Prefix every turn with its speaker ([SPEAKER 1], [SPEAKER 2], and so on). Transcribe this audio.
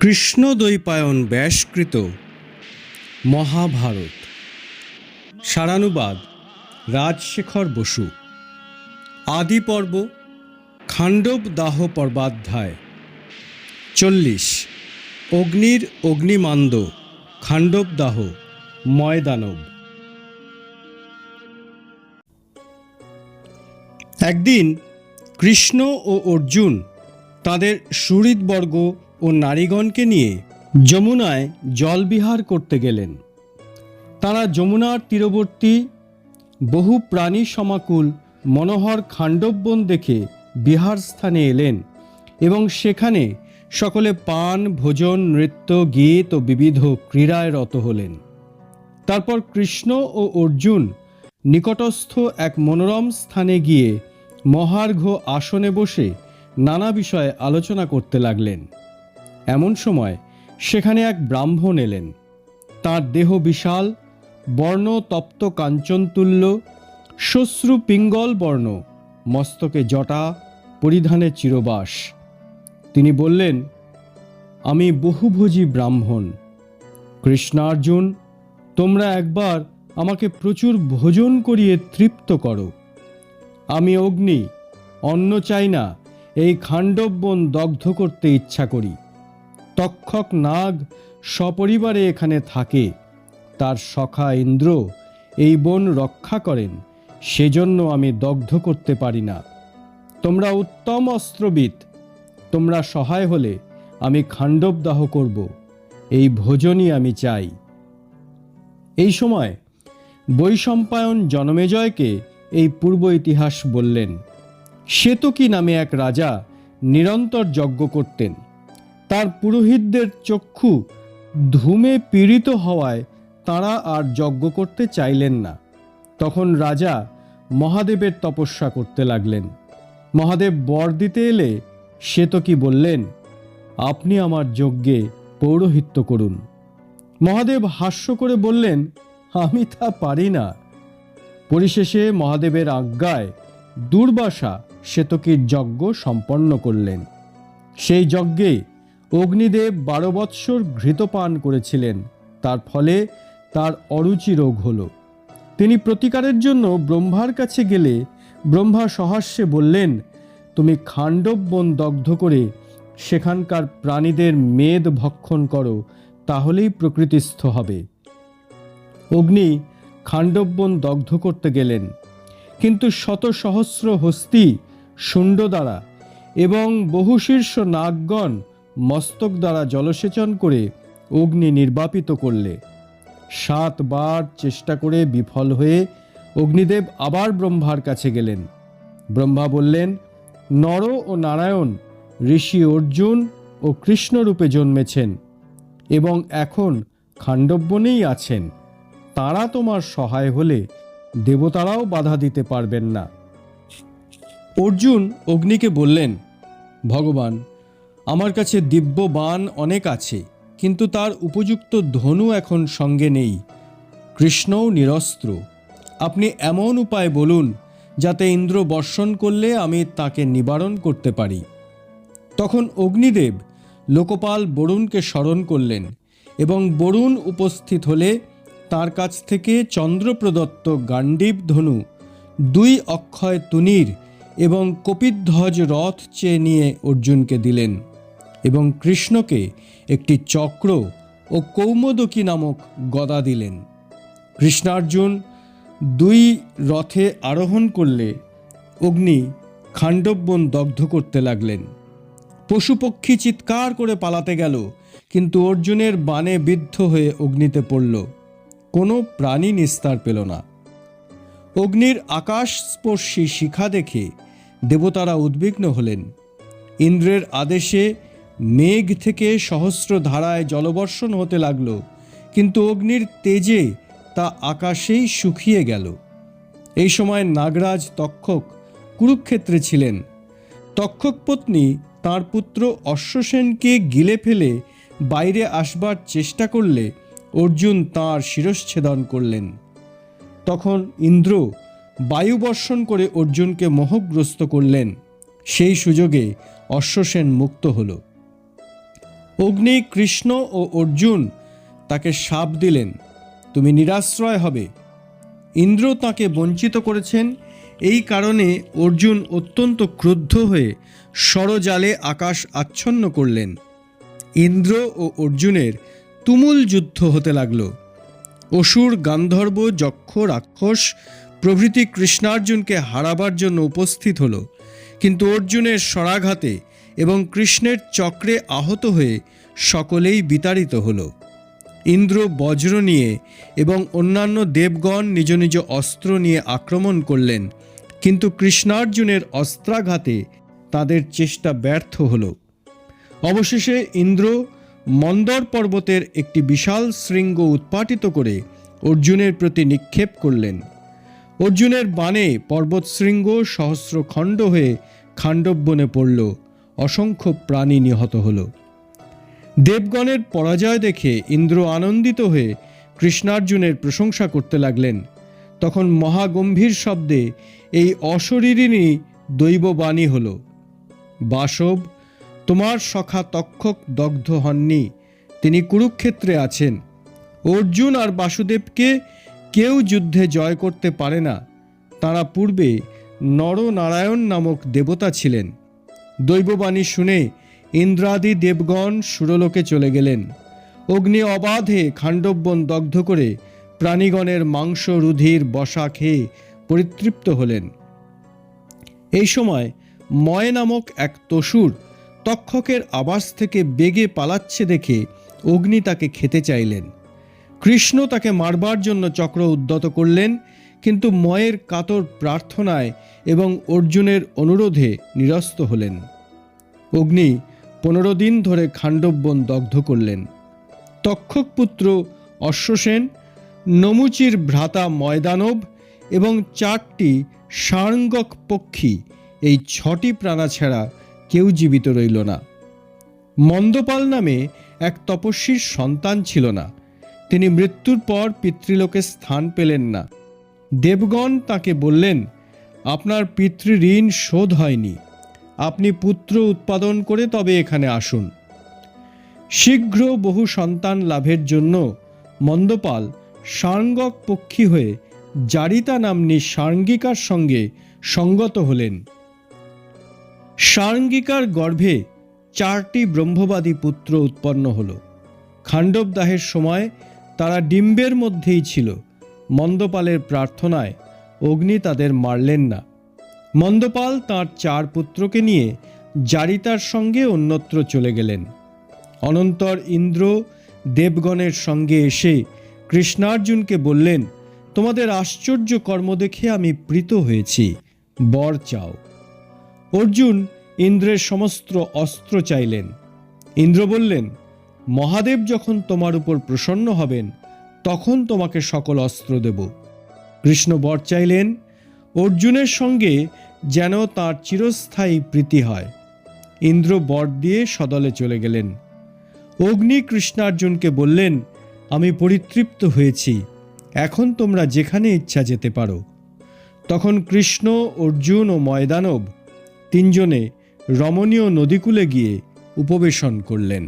[SPEAKER 1] কৃষ্ণদ্বৈপায়ন ব্যাসকৃত মহাভারত। সারানুবাদ রাজশেখর বসু। আদি পর্ব খাণ্ডব দাহ পর্বাধ্যায় 40। অগ্নির অগ্নিমান্দ খাণ্ডব দাহ ময়দানব। একদিন কৃষ্ণ ও অর্জুন তাদের সুহৃদবর্গ ও নারীগণকে নিয়ে যমুনায় জলবিহার করতে গেলেন। তারা যমুনার তীরবর্তী বহু প্রাণী সমাকুল মনোহর খাণ্ডববন দেখে বিহার স্থানে এলেন এবং সেখানে সকলে পান, ভোজন, নৃত্য, গীত ও বিবিধ ক্রীড়ায় রত হলেন। তারপর কৃষ্ণ ও অর্জুন নিকটস্থ এক মনোরম স্থানে গিয়ে মহার্ঘ আসনে বসে নানা বিষয়ে আলোচনা করতে লাগলেন। এমন সময় সেখানে এক ব্রাহ্মণ এলেন। তাঁর দেহ বিশাল, বর্ণ তপ্ত কাঞ্চনতুল্য, শ্বশ্রু পিঙ্গল বর্ণ, মস্তকে জটা, পরিধানে চিরবাস। তিনি বললেন, আমি বহুভোজী ব্রাহ্মণ। কৃষ্ণার্জুন, তোমরা একবার আমাকে প্রচুর ভোজন করিয়ে তৃপ্ত করো। আমি অগ্নি, অন্ন চাই না, এই খাণ্ডব বন দগ্ধ করতে ইচ্ছা করি। তক্ষক নাগ সপরিবারে এখানে থাকে, তার সখা ইন্দ্র এই বন রক্ষা করেন, সেজন্য আমি দগ্ধ করতে পারি না। তোমরা উত্তম অস্ত্রবিদ, তোমরা সহায় হলে আমি খাণ্ডব দাহ করব, এই ভোজনই আমি চাই। এই সময় বৈশম্পায়ন জনমেজয়কে এই পূর্ব ইতিহাস বললেন। শ্বেতকী নামে এক রাজা নিরন্তর যজ্ঞ করতেন। তার পুরোহিতদের চক্ষু ধূমে পীড়িত হওয়ায় তাঁরা আর যজ্ঞ করতে চাইলেন না। তখন রাজা মহাদেবের তপস্যা করতে লাগলেন। মহাদেব বর দিতে এলে শ্বেতকী বললেন, আপনি আমার যজ্ঞে পৌরোহিত্য করুন। মহাদেব হাস্য করে বললেন, আমি তা পারি না। পরিশেষে মহাদেবের আজ্ঞায় দুর্বাসা শ্বেতকীর যজ্ঞ সম্পন্ন করলেন। সেই যজ্ঞে অগ্নিদেব 12 বৎসর ঘৃতপান করেছিলেন। তার ফলে তার অরুচি রোগ হল। তিনি প্রতিকারের জন্য ব্রহ্মার কাছে গেলে ব্রহ্মা সহাস্যে বললেন, তুমি খাণ্ডব বন দগ্ধ করে সেখানকার প্রাণীদের মেদ ভক্ষণ করো, তাহলেই প্রকৃতিস্থ হবে। অগ্নি খাণ্ডব বন দগ্ধ করতে গেলেন, কিন্তু শত সহস্র হস্তি শুণ্ড দ্বারা এবং বহুশীর্ষ নাগগণ মস্তক দ্বারা জলসেচন করে অগ্নি নির্বাপিত করলে। 7 বার চেষ্টা করে বিফল হয়ে অগ্নিদেব আবার ব্রহ্মার কাছে গেলেন। ব্রহ্মা বললেন, নর ও নারায়ণ ঋষি অর্জুন ও কৃষ্ণ রূপে জন্মেছেন এবং এখন খাণ্ডব বনেই আছেন। তারা তোমার সহায় হলে দেবতারাও বাধা দিতে পারবেন না। অর্জুন অগ্নিকে বললেন, ভগবান, আমার কাছে দিব্য বাণ অনেক আছে, কিন্তু তার উপযুক্ত ধনু এখন সঙ্গে নেই। কৃষ্ণও নিরস্ত্র। আপনি এমন উপায় বলুন যাতে ইন্দ্র বর্ষণ করলে আমি তাকে নিবারণ করতে পারি। তখন অগ্নিদেব লোকপাল বরুণকে স্মরণ করলেন এবং বরুণ উপস্থিত হলে তার কাছ থেকে চন্দ্রপ্রদত্ত গাণ্ডীব ধনু, 2 অক্ষয় তুনীর এবং কপিধ্বজ রথ চেয়ে নিয়ে অর্জুনকে দিলেন এবং কৃষ্ণকে একটি চক্র ও কৌমোদকী নামক গদা দিলেন। কৃষ্ণার্জুন 2 রথে আরোহণ করলে অগ্নি খাণ্ডব বন দগ্ধ করতে লাগলেন। পশুপক্ষী চিৎকার করে পালাতে গেল, কিন্তু অর্জুনের বাণে বিদ্ধ হয়ে অগ্নিতে পড়ল। কোনো প্রাণী নিস্তার পেল না। অগ্নির আকাশস্পর্শী শিখা দেখে দেবতারা উদ্বিগ্ন হলেন। ইন্দ্রের আদেশে মেঘ থেকে সহস্র ধারায় জলবর্ষণ হতে লাগলো, কিন্তু অগ্নির তেজে তা আকাশেই শুকিয়ে গেল। এই সময় নাগরাজ তক্ষক কুরুক্ষেত্রে ছিলেন। তক্ষক পত্নী তাঁর পুত্র অশ্বসেনকে গিলে ফেলে বাইরে আসবার চেষ্টা করলে অর্জুন তাঁর শিরশ্ছেদন করলেন। তখন ইন্দ্র বায়ু বর্ষণ করে অর্জুনকে মোহগ্রস্ত করলেন। সেই সুযোগে অশ্বসেন মুক্ত হল। অগ্নি, কৃষ্ণ ও অর্জুন তাকে শাপ দিলেন, তুমি নিরাশ্রয় হবে। ইন্দ্র তাকে বঞ্চিত করেছেন, এই কারণে অর্জুন অত্যন্ত ক্রুদ্ধ হয়ে ষড়জালে আকাশ আচ্ছন্ন করলেন। ইন্দ্র ও অর্জুনের তুমুল যুদ্ধ হতে লাগল। অসুর, গান্ধর্ব, যক্ষ, রাক্ষস প্রভৃতি কৃষ্ণার্জুনকে হারাবার জন্য উপস্থিত হল, কিন্তু অর্জুনের শরাঘাতে এবং কৃষ্ণের চক্রে আহত হয়ে সকলেই বিতাড়িত হল। ইন্দ্র বজ্র নিয়ে এবং অন্যান্য দেবগণ নিজ নিজ অস্ত্র নিয়ে আক্রমণ করলেন, কিন্তু কৃষ্ণার্জুনের অস্ত্রাঘাতে তাদের চেষ্টা ব্যর্থ হল। অবশেষে ইন্দ্র মন্দর পর্বতের একটি বিশাল শৃঙ্গ উৎপাটিত করে অর্জুনের প্রতি নিক্ষেপ করলেন। অর্জুনের বাণে পর্বত শৃঙ্গ সহস্র খণ্ড হয়ে খাণ্ডববনে পড়ল, অসংখ্য প্রাণী নিহত হল। দেবগণের পরাজয় দেখে ইন্দ্র আনন্দিত হয়ে কৃষ্ণার্জুনের প্রশংসা করতে লাগলেন। তখন মহাগম্ভীর শব্দে এই অশরীরিণী দৈববাণী হল, বাসব, তোমার সখা তক্ষক দগ্ধ হননি, তিনি কুরুক্ষেত্রে আছেন। অর্জুন আর বাসুদেবকে কেউ যুদ্ধে জয় করতে পারে না, তাঁরা পূর্বে নরনারায়ণ নামক দেবতা ছিলেন। দৈববাণী শুনে ইন্দ্রাদি দেবগণ সুরলোকে চলে গেলেন। অগ্নি অবাধে খাণ্ডববন দগ্ধ করে প্রাণীগণের মাংস রুধির বসা খেয়ে পরিতৃপ্ত হলেন। এই সময় ময় নামক এক তসুর তক্ষকের আবাস থেকে বেগে পালাচ্ছে দেখে অগ্নি তাকে খেতে চাইলেন। কৃষ্ণ তাকে মারবার জন্য চক্র উদ্যত করলেন, কিন্তু ময়ের কাতর প্রার্থনায় এবং অর্জুনের অনুরোধে নিরস্ত হলেন। অগ্নি 15 দিন ধরে খাণ্ডববন দগ্ধ করলেন। তক্ষক পুত্র অশ্বসেন, নমুচির ভ্রাতা ময়দানব এবং 4টি সার্ঙ্গক পক্ষী, এই 6টি প্রাণা ছাড়া কেউ জীবিত রইল না। মন্দপাল নামে এক তপস্বীর সন্তান ছিল না, তিনি মৃত্যুর পর পিতৃলোকে স্থান পেলেন না। দেবগণ তাকে বললেন, আপনার পিতৃঋণ শোধ হয়নি, আপনি পুত্র উৎপাদন করে তবে এখানে আসুন। শীঘ্র বহু সন্তান লাভের জন্য মন্দপাল সার্ঙ্গক পক্ষী হয়ে জারিতা নাম্নী সার্ঙ্গিকার সঙ্গে সঙ্গত হলেন। সার্ঙ্গিকার গর্ভে 4টি ব্রহ্মবাদী পুত্র উৎপন্ন হল। খাণ্ডবদাহের সময় তারা ডিম্বের মধ্যেই ছিল। মন্দপালের প্রার্থনায় অগ্নি তাদের মারলেন না। মন্দপাল তাঁর 4 পুত্রকে নিয়ে জারিতার সঙ্গে অন্যত্র চলে গেলেন। অনন্তর ইন্দ্র দেবগণের সঙ্গে এসে কৃষ্ণার্জুনকে বললেন, তোমাদের আশ্চর্য কর্ম দেখে আমি প্রীত হয়েছি, বর চাও। অর্জুন ইন্দ্রের সমস্ত অস্ত্র চাইলেন। ইন্দ্র বললেন, মহাদেব যখন তোমার উপর প্রসন্ন হবেন তখন তোমাকে সকল অস্ত্র দেব। কৃষ্ণ বর চাইলেন, অর্জুনের সঙ্গে যেন তার চিরস্থায়ী প্রীতি হয়। ইন্দ্র বর দিয়ে সদলে চলে গেলেন। অগ্নি কৃষ্ণার্জুনকে বললেন, আমি পরিতৃপ্ত হয়েছি, এখন তোমরা যেখানে ইচ্ছা যেতে পারো। তখন কৃষ্ণ, অর্জুন ও ময়দানব 3 জনে রমণীয় নদীকূলে গিয়ে উপবেশন করলেন।